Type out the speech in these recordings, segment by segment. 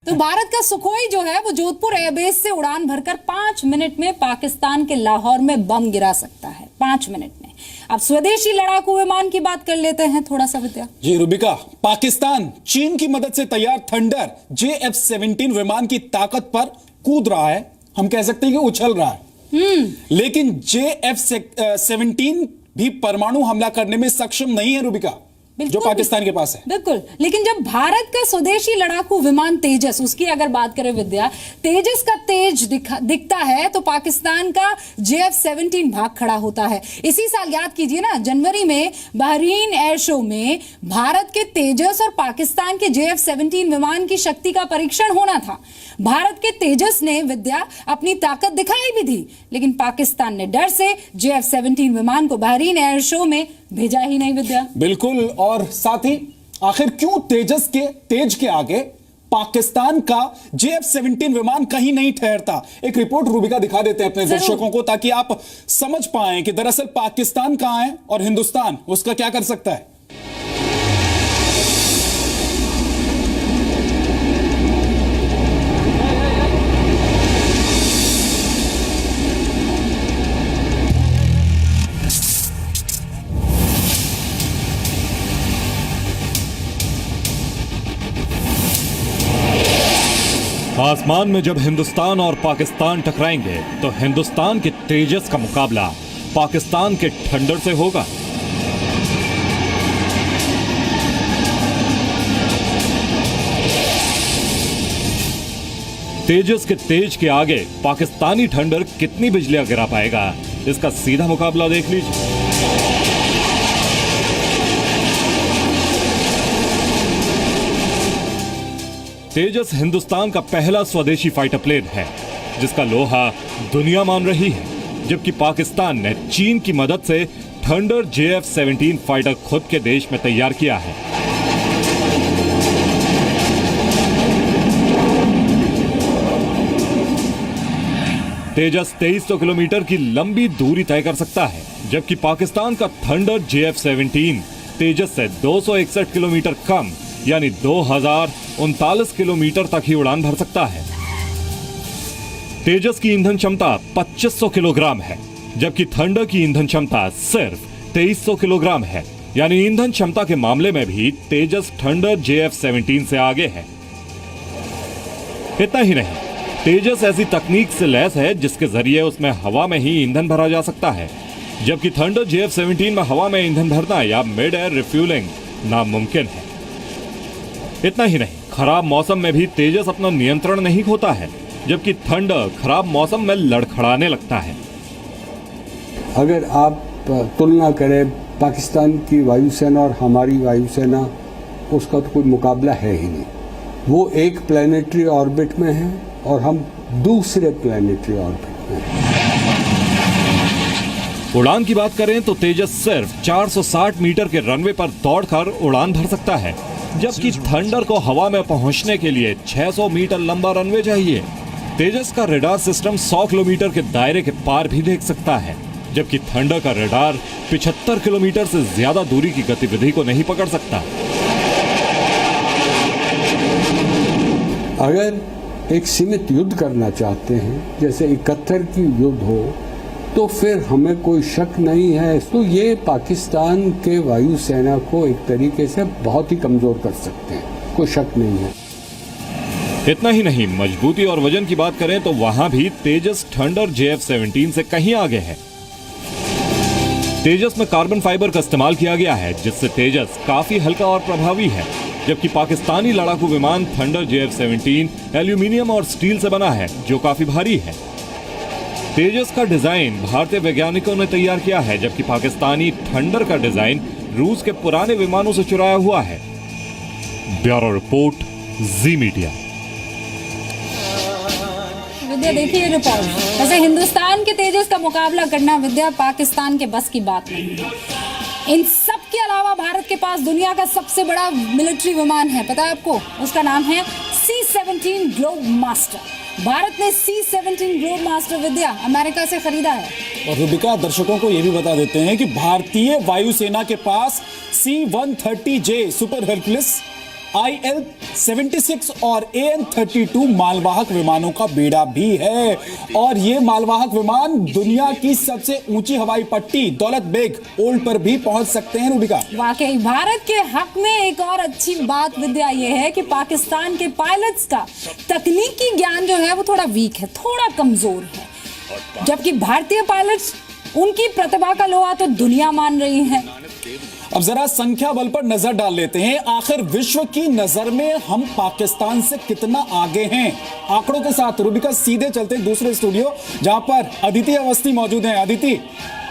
तो भारत का सुखोई जो है वो जोधपुर एयरबेस से उड़ान भरकर 5 मिनट में पाकिस्तान के लाहौर में बम गिरा सकता है। 5 मिनट में। अब स्वदेशी लड़ाकू विमान की बात कर लेते हैं थोड़ा सा विद्या। जी रुबिका, पाकिस्तान चीन की मदद से तैयार थंडर JF-17 विमान की ताकत पर कूद रहा है। हम कह सकते हैं कि उछल रहा है। लेकिन JF-17 भी परमाणु हमला करने में सक्षम नहीं है रुबिका, जो पाकिस्तान के पास है। बिल्कुल, लेकिन जब भारत का स्वदेशी लड़ाकू विमान तेजस, उसकी अगर बात करें विद्या, तेजस का तेज दिखता है तो पाकिस्तान का JF-17 भाग खड़ा होता है। इसी साल याद कीजिए ना, जनवरी में बहरीन एयर शो में भारत के तेजस और पाकिस्तान के JF-17 विमान की शक्ति का परीक्षण होना था। भारत के तेजस ने विद्या अपनी ताकत दिखाई भी थी, लेकिन पाकिस्तान ने डर से JF-17 विमान को बहरीन एयर शो में भेजा ही नहीं विद्या। बिल्कुल, और साथ ही आखिर क्यों तेज के आगे पाकिस्तान का JF-17 विमान कहीं नहीं ठहरता। एक रिपोर्ट रूबिका दिखा देते हैं अपने दर्शकों को, ताकि आप समझ पाएं कि दरअसल पाकिस्तान कहां है और हिंदुस्तान उसका क्या कर सकता है। आसमान में जब हिंदुस्तान और पाकिस्तान टकराएंगे तो हिंदुस्तान के तेजस का मुकाबला पाकिस्तान के थंडर से होगा। तेजस के तेज के आगे पाकिस्तानी थंडर कितनी बिजलियां गिरा पाएगा, इसका सीधा मुकाबला देख लीजिए। तेजस हिंदुस्तान का पहला स्वदेशी फाइटर प्लेन है जिसका लोहा दुनिया मान रही है, जबकि पाकिस्तान ने चीन की मदद से थंडर JF-17 फाइटर खुद के देश में तैयार किया है। तेजस 2300 किलोमीटर की लंबी दूरी तय कर सकता है, जबकि पाकिस्तान का थंडर JF-17 तेजस से 261 किलोमीटर कम यानी 2039 किलोमीटर तक ही उड़ान भर सकता है। तेजस की ईंधन क्षमता 2500 किलोग्राम है, जबकि थंडर की ईंधन क्षमता सिर्फ 2300 किलोग्राम है, यानी ईंधन क्षमता के मामले में भी तेजस थंडर JF-17 से आगे है। इतना ही नहीं, तेजस ऐसी तकनीक से लैस है जिसके जरिए उसमें हवा में ही ईंधन भरा जा सकता है, जबकि थंडर JF-17 में हवा में ईंधन भरना या मिड एयर रिफ्यूलिंग नामुमकिन है। इतना ही नहीं, खराब मौसम में भी तेजस अपना नियंत्रण नहीं खोता है, जबकि थंडर खराब मौसम में लड़खड़ाने लगता है। अगर आप तुलना करें पाकिस्तान की वायुसेना और हमारी वायुसेना, उसका तो कोई मुकाबला है ही नहीं। वो एक प्लैनेटरी ऑर्बिट में है और हम दूसरे प्लैनेटरी ऑर्बिट में हैं। उड़ान की बात करें तो तेजस सिर्फ 460 मीटर के रनवे पर दौड़कर उड़ान भर सकता है, जबकि थंडर को हवा में पहुंचने के लिए 600 मीटर लंबा रनवे चाहिए। तेजस का रडार सिस्टम 100 किलोमीटर के दायरे के पार भी देख सकता है, जबकि थंडर का रडार 75 किलोमीटर से ज्यादा दूरी की गतिविधि को नहीं पकड़ सकता। अगर एक सीमित युद्ध करना चाहते हैं, जैसे 71 की युद्ध हो, तो फिर हमें कोई शक नहीं है, तो ये पाकिस्तान के वायुसेना को एक तरीके से बहुत ही कमजोर कर सकते हैं, कोई शक नहीं है। इतना ही नहीं, मजबूती और वजन की बात करें तो वहां भी तेजस थंडर JF-17 से कहीं आगे है। तेजस में कार्बन फाइबर का इस्तेमाल किया गया है, जिससे तेजस काफी हल्का और प्रभावी है, जबकि पाकिस्तानी लड़ाकू विमान थंडर JF-17 एल्यूमिनियम और स्टील से बना है, जो काफी भारी है। तेजस का डिजाइन भारतीय वैज्ञानिकों ने तैयार किया है, जबकि पाकिस्तानी थंडर का डिजाइन रूस के पुराने विमानों से चुराया हुआ है। ब्यूरो रिपोर्ट, जी मीडिया। विद्या देखिए रिपोर्ट। वैसे हिंदुस्तान के तेजस का मुकाबला करना विद्या पाकिस्तान के बस की बात नहीं है। इन सब के अलावा भारत के पास दुनिया का सबसे बड़ा मिलिट्री विमान है, पता है आपको? उसका नाम है C-17 ग्लोब मास्टर। भारत ने C-17 ग्लोब मास्टर विद्या अमेरिका से खरीदा है। और रुबिका, दर्शकों को यह भी बता देते हैं कि भारतीय वायुसेना के पास C-130J सुपर हरक्युलिस IL-76 और AN-32 मालवाहक विमानों का बेड़ा भी है। और ये मालवाहक विमान दुनिया की सबसे ऊंची हवाई पट्टी दौलत बेग ओल्ड पर भी पहुंच सकते हैं। रूबिका, वाकई भारत के हक में एक और अच्छी बात विद्या ये है कि पाकिस्तान के पायलट्स का तकनीकी ज्ञान जो है वो थोड़ा वीक है, थोड़ा कमजोर है, जबकि भारतीय पायलट्स उनकी प्रतिभा का लोहा तो दुनिया मान रही है। अब जरा संख्या बल पर नजर डाल लेते हैं। आखिर विश्व की नजर में हम पाकिस्तान से कितना आगे हैं? आंकड़ों के साथ रूबिका सीधे चलते हैं दूसरे स्टूडियो, जहां पर अदिति अवस्थी मौजूद हैं। अदिति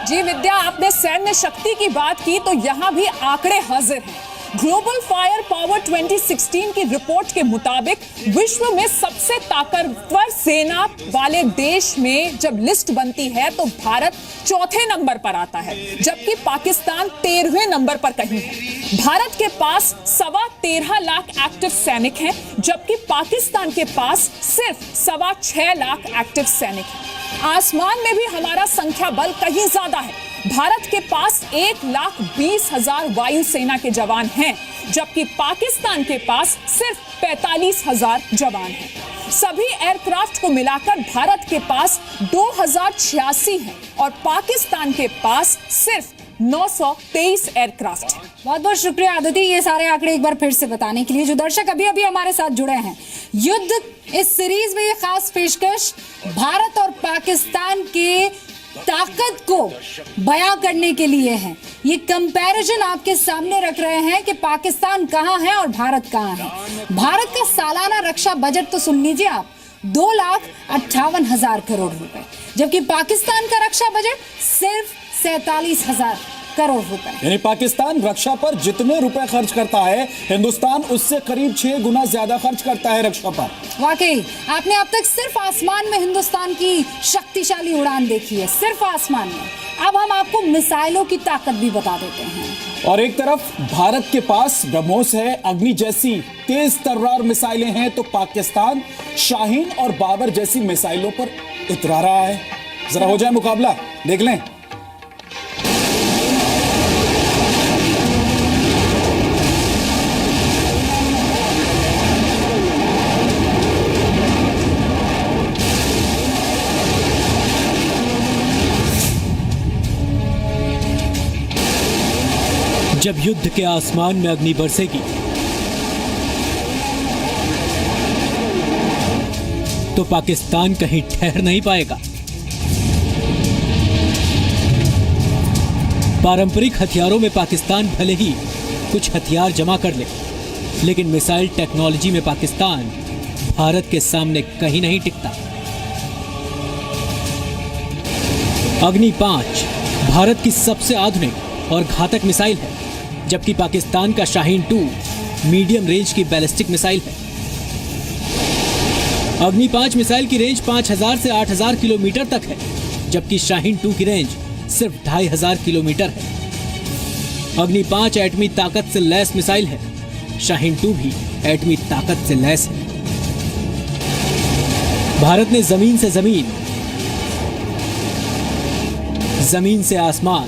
जी विद्या, आपने सैन्य शक्ति की बात की तो यहाँ भी आंकड़े हाजिर हैं। ग्लोबल फायर पावर 2016 की रिपोर्ट के मुताबिक विश्व में सबसे ताकतवर सेना वाले देश में जब लिस्ट बनती है तो भारत चौथे नंबर पर आता है, जबकि पाकिस्तान 13वें नंबर पर कहीं है। भारत के पास 13.25 लाख एक्टिव सैनिक हैं, जबकि पाकिस्तान के पास सिर्फ 6.25 लाख एक्टिव सैनिक हैं। आसमान में भी हमारा संख्या बल कहीं ज्यादा है। भारत के पास 1,20,000 वायुसेना के जवान हैं, जबकि पाकिस्तान के पास सिर्फ 45,000 जवान हैं। सभी एयरक्राफ्ट को मिलाकर भारत के पास 2,086 हैं और पाकिस्तान के पास सिर्फ 923 एयरक्राफ्ट हैं। बहुत बहुत शुक्रिया अदिति, ये सारे आंकड़े एक बार फिर से बताने के लिए। जो दर्शक अभी अभी हमारे साथ जुड़े हैं, युद्ध इस सीरीज में ये खास पेशकश भारत और पाकिस्तान के ताकत को बयां करने के लिए है। ये कंपैरिजन आपके सामने रख रहे हैं कि पाकिस्तान कहां है और भारत कहां है। भारत का सालाना रक्षा बजट तो सुन लीजिए आप, 2,58,000 करोड़ रुपए, जबकि पाकिस्तान का रक्षा बजट सिर्फ 47,000 करोड़ रुपए। यानी पाकिस्तान रक्षा पर जितने रुपए खर्च करता है, हिंदुस्तान उससे करीब 6 गुना ज्यादा खर्च करता है रक्षा पर। वाकई आपने अब तक सिर्फ आसमान में हिंदुस्तान की शक्तिशाली उड़ान देखी है, सिर्फ आसमान में। अब हम आपको मिसाइलों की ताकत भी बता देते हैं। और एक तरफ भारत के पास ब्रह्मोस है, अग्नि जैसी तेज तर्रार मिसाइलें हैं, तो पाकिस्तान शाहीन और बाबर जैसी मिसाइलों पर इतरा रहा है। जरा हो जाए मुकाबला, देख लें। जब युद्ध के आसमान में अग्नि बरसेगी तो पाकिस्तान कहीं ठहर नहीं पाएगा। पारंपरिक हथियारों में पाकिस्तान भले ही कुछ हथियार जमा कर ले, लेकिन मिसाइल टेक्नोलॉजी में पाकिस्तान भारत के सामने कहीं नहीं टिकता। अग्नि 5 भारत की सबसे आधुनिक और घातक मिसाइल है, जबकि पाकिस्तान का शाहीन 2 मीडियम रेंज की बैलिस्टिक मिसाइल है। अग्नि 5 मिसाइल की रेंज 5,000 से 8,000 किलोमीटर तक है, जबकि शाहीन 2 की रेंज सिर्फ 2,500 किलोमीटर है। अग्नि 5 एटमी ताकत से लैस मिसाइल है, शाहीन 2 भी एटमी ताकत से लैस है। भारत ने जमीन से जमीन, जमीन से आसमान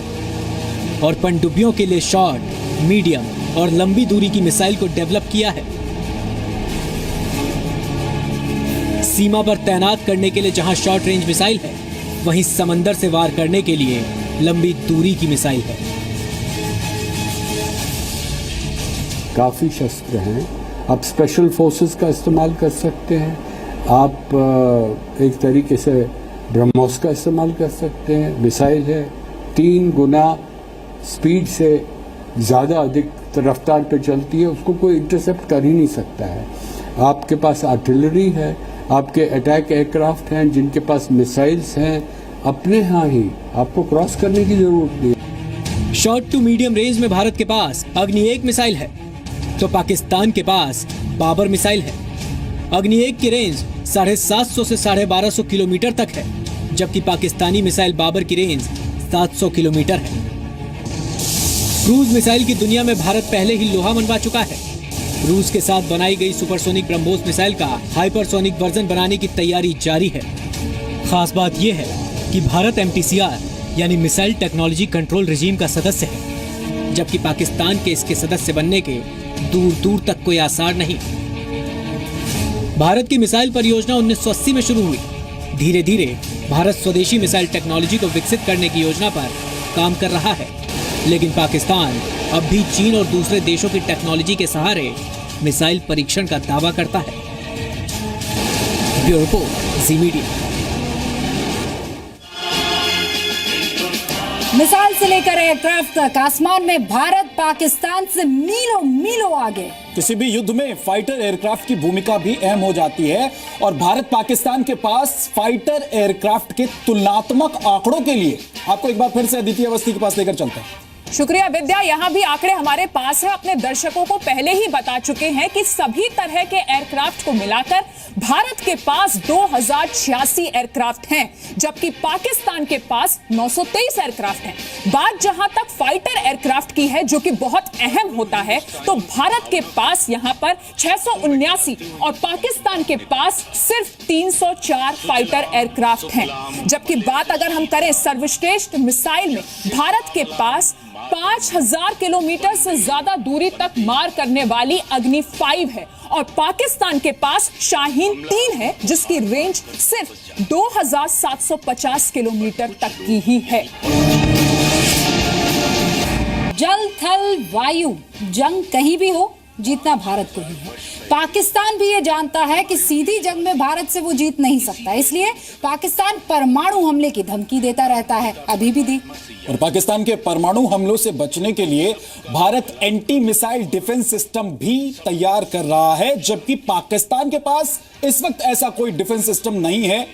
और पनडुब्बियों के लिए शॉर्ट, मीडियम और लंबी दूरी की मिसाइल को डेवलप किया है। सीमा पर तैनात करने के लिए जहां शॉर्ट रेंज मिसाइल है, वहीं समंदर से वार करने के लिए लंबी दूरी की मिसाइल है। काफ़ी शस्त्र हैं। आप स्पेशल फोर्सेस का इस्तेमाल कर सकते हैं, आप एक तरीके से ब्रह्मोस का इस्तेमाल कर सकते हैं। मिसाइल है 3 गुना स्पीड से ज़्यादा अधिक रफ्तार पे चलती है, उसको कोई इंटरसेप्ट कर ही नहीं सकता है। आपके पास आर्टिलरी है, आपके अटैक एयरक्राफ्ट हैं जिनके पास मिसाइल्स हैं, अपने यहाँ ही आपको क्रॉस करने की जरूरत नहीं। शॉर्ट टू मीडियम रेंज में भारत के पास अग्नि 1 मिसाइल है, तो पाकिस्तान के पास बाबर मिसाइल है। अग्नि 1 की रेंज 750 से 1250 किलोमीटर तक है, जबकि पाकिस्तानी मिसाइल बाबर की रेंज 700 किलोमीटर है। क्रूज मिसाइल की दुनिया में भारत पहले ही लोहा मनवा चुका है। रूस के साथ बनाई गई सुपरसोनिक ब्रह्मोस मिसाइल का हाइपरसोनिक वर्जन बनाने की तैयारी जारी है। खास बात यह है कि भारत MTCR यानी मिसाइल टेक्नोलॉजी कंट्रोल रिजीम का सदस्य है, जबकि पाकिस्तान के इसके सदस्य बनने के दूर दूर तक कोई आसार नहीं। भारत की मिसाइल परियोजना 1980 में शुरू हुई। धीरे धीरे भारत स्वदेशी मिसाइल टेक्नोलॉजी को विकसित करने की योजना पर काम कर रहा है, लेकिन पाकिस्तान अब भी चीन और दूसरे देशों की टेक्नोलॉजी के सहारे मिसाइल परीक्षण का दावा करता है। ब्यूरो रिपोर्ट, जी मीडिया। मिसाइल से लेकर एयरक्राफ्ट तक आसमान में भारत पाकिस्तान से मीलों मीलों आगे। किसी भी युद्ध में फाइटर एयरक्राफ्ट की भूमिका भी अहम हो जाती है और भारत पाकिस्तान के पास फाइटर एयरक्राफ्ट के तुलनात्मक आंकड़ों के लिए आपको एक बार फिर से अदिति अवस्थी के पास लेकर चलते हैं। शुक्रिया विद्या। यहाँ भी आंकड़े हमारे पास है। अपने दर्शकों को पहले ही बता चुके हैं कि सभी तरह के एयरक्राफ्ट को मिलाकर भारत के पास 2086 एयरक्राफ्ट हैं, जबकि पाकिस्तान के पास 923 एयरक्राफ्ट हैं। बात जहां तक फाइटर एयरक्राफ्ट की है, जो कि बहुत अहम होता है, तो भारत के पास यहां पर 679 और पाकिस्तान के पास सिर्फ 304 फाइटर एयरक्राफ्ट हैं। जबकि बात अगर हम करें सर्वश्रेष्ठ मिसाइल में, भारत के पास 5000 किलोमीटर से ज्यादा दूरी तक मार करने वाली अग्नि 5 है और पाकिस्तान के पास शाहीन 3 है, जिसकी रेंज सिर्फ 2750 किलोमीटर तक की ही है। जल थल वायु जंग कहीं भी हो, जीतना भारत को ही है। पाकिस्तान भी ये जानता है कि सीधी जंग में भारत से वो जीत नहीं सकता, इसलिए पाकिस्तान परमाणु हमले की धमकी देता रहता है, अभी भी दी। और पाकिस्तान के परमाणु हमलों से बचने के लिए Bharat anti missile defence system भी तैयार कर रहा है, जबकि पाकिस्तान के पास इस वक्त ऐसा कोई डिफेंस सिस्टम नहीं है।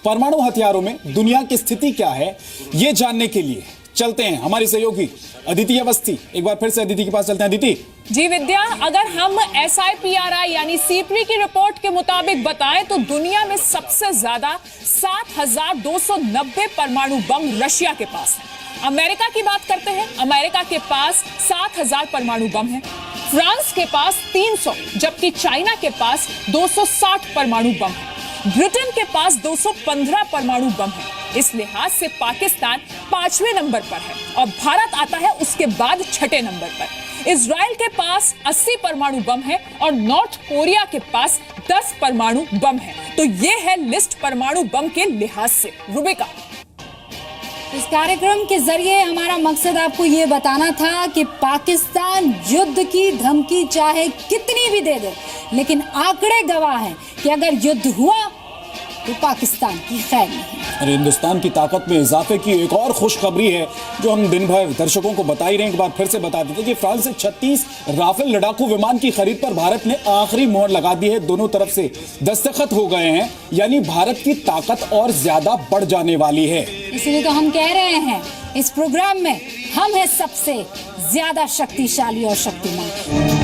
परमाणु हथियारों में दुनिया की स्थिति क्या है, यह जानने के लिए चलते हैं हमारी सहयोगी अदिति अवस्थी। एक बार फिर से अदिति के पास चलते हैं। अदिति जी विद्या, अगर हम SIPRI यानी सीपरी की रिपोर्ट के मुताबिक बताएं तो दुनिया में सबसे ज्यादा 7290 परमाणु बम रशिया के पास है। अमेरिका की बात करते हैं, अमेरिका के पास 7000 परमाणु बम है। फ्रांस के पास 300, जबकि चाइना के पास 260 परमाणु बम है। ब्रिटेन के पास 215 परमाणु बम है। इस लिहाज से पाकिस्तान 5वें नंबर पर है और भारत आता है उसके बाद 6ठे नंबर पर। इजराइल के पास 80 परमाणु बम है और नॉर्थ कोरिया के पास 10 परमाणु बम है। तो ये है लिस्ट परमाणु बम के लिहाज से। रुबिका, इस कार्यक्रम के जरिए हमारा मकसद आपको ये बताना था कि पाकिस्तान युद्ध की धमकी चाहे कितनी भी दे दे, लेकिन आंकड़े गवाह हैं कि अगर युद्ध हुआ तो पाकिस्तान की खैर नहीं। और हिंदुस्तान की ताकत में इजाफे की एक और खुशखबरी है जो हम दिन भर दर्शकों को बता ही रहे हैं। एक बार फिर से बता देते कि फ्रांस से 36 राफेल लड़ाकू विमान की खरीद पर भारत ने आखिरी मोहर लगा दी है। दोनों तरफ से दस्तखत हो गए हैं, यानी भारत की ताकत और ज्यादा बढ़ जाने वाली है। इसलिए तो हम कह रहे हैं इस प्रोग्राम में हम हैं सबसे ज्यादा शक्तिशाली और शक्तिमान।